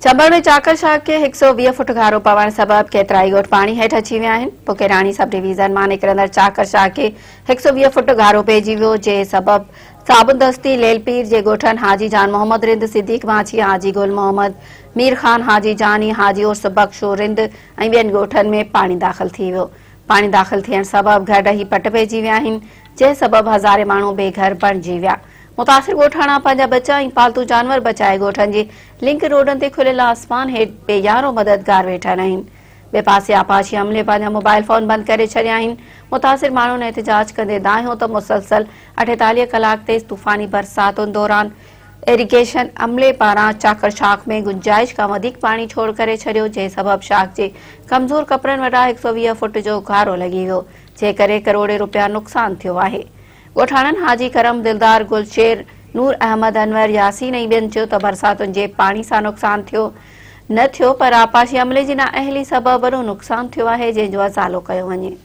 चंबड़ में चाकर शाह के 120 फुट घारो पवण सबब केतराई गोठ पानी हेठ अची विया आहिनि। पुकेराणी सब डिवीजन मां निकिरंदड़ चाकर शाह के 120 फुट घारो पइजी वियो, जे सबब साबुन दस्ती लेलपीर जे गोठन हाजी जान मोहम्मद रिंद सिद्दीक माछी हाजी गुल मोहम्मद मीर खान हाजी जानी हाजी उर्स बख्शो रिंद ऐं ॿियनि गोठन में पानी दाख़िल थी वियो। पानी दाख़िल थियण सबब घर ॾही पट पइजी विया आहिनि, जे सबब हज़ारे माण्हू बेघर बणिजी विया। मुतासिर ॻोठाणा पंहिंजा बचा ऐं पालतू जानवर बचाए ॻोठनि जे लिंक रोडनि ते खुलियल आसमान हेठि बेयारो मददगार वेठल आहिनि। ॿिए पासे आपाशी अमले पंहिंजा मोबाइल फोन बंदि करे छॾिया आहिनि। मुतासिर माण्हुनि एहतिजाज कंदे दाहियो त मुसलसल 48 कलाक तेज़ तूफ़ानी बरसातुनि दौरान इरिगेशन अमले पारां चाकर शाख में गुंजाइश खां वधीक पाणी छोड़ करे छॾियो, जे सबब शाख जे कमज़ोर कपरनि वटां 120 फुट जो घारो लॻी वियो, जे करे करोड़े रुपया नुक़सान थियो आहे। ॻोठाणनि हाजी करम दिलदार गुलशेर नूर अहमद अनवर यासीन ऐं ॿियनि चयो त बरसातुनि जे पाणी सां नुक़सान न थियो, पर आपाशी अमले जी नाअहली सबब वॾो नुक़सान थियो आहे, जंहिंजो अज़ालो कयो वञे।